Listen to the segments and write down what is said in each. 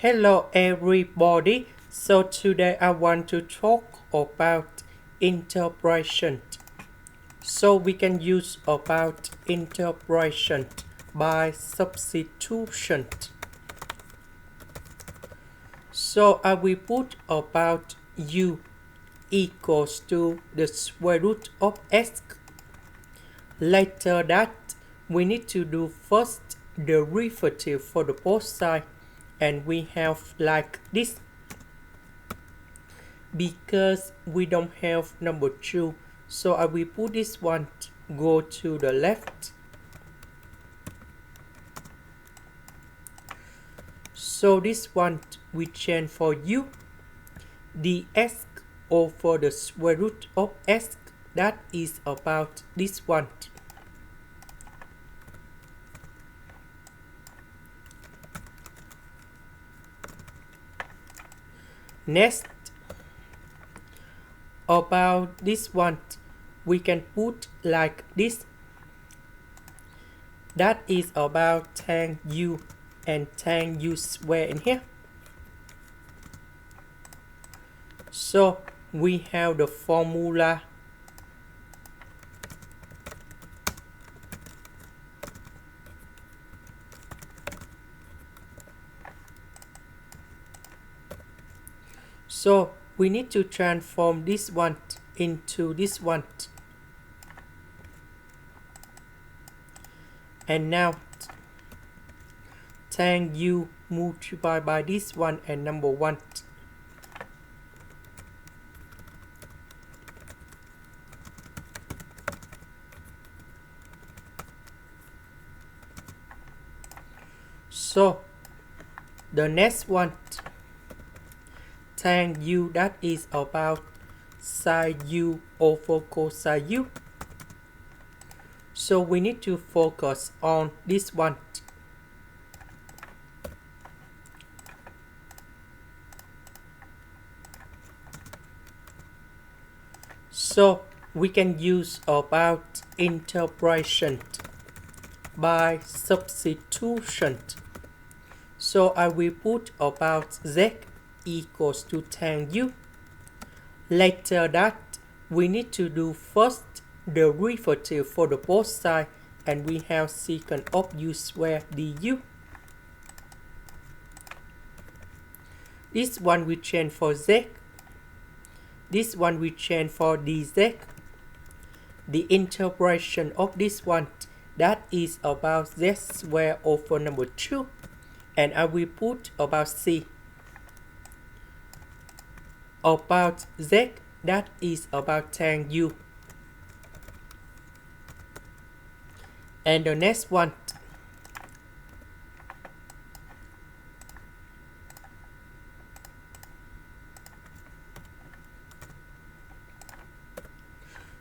Hello everybody. So today I want to talk about interpretation. So we can use about interpretation by substitution. So I will put about u equals to the square root of x. Later that we need to do first derivative for the both sides, and we have like this. Because we don't have number 2, so I will put this one go to the left. So this one we change for u dx over the square root of x, that is about this one. Next, about this one we can put like this. That is about tan u and tan u square in here. So we have the formula so we need to transform this one into this one. And now tan u multiplied by this one and number 1. So the next one, tan u, that is about sine u over cosine u. So we need to focus on this one. So we can use about interpretation by substitution. So I will put about z equals to tan u. Later that we need to do first derivative for the both sides, and we have secant of u square du. This one we change for z. This one we change for dz. The interpretation of this one, that is about z square over number 2. And I will put about c. About z, that is about tan u. And the next one,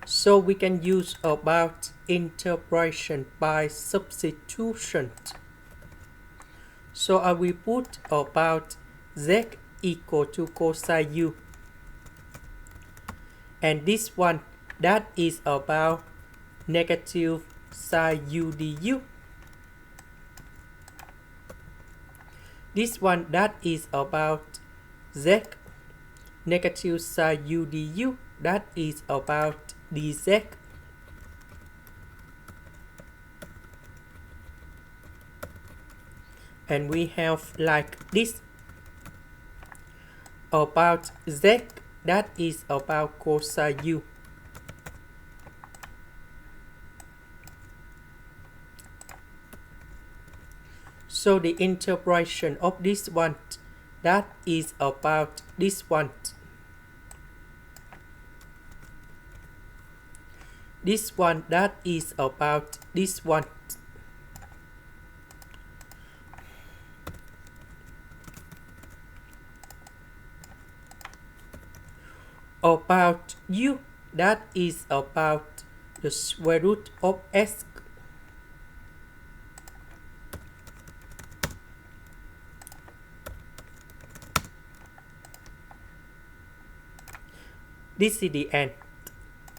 so we can use about interpretation by substitution. So I will put about z equal to cosine u. And this one, that is about negative sine u du. This one, that is about z negative sine u du, that is about dz. And we have like this. About z, that is about cosine u. So the interpretation of this one, that is about this one. This one, that is about this one. About u, that is about the square root of x. This is the end.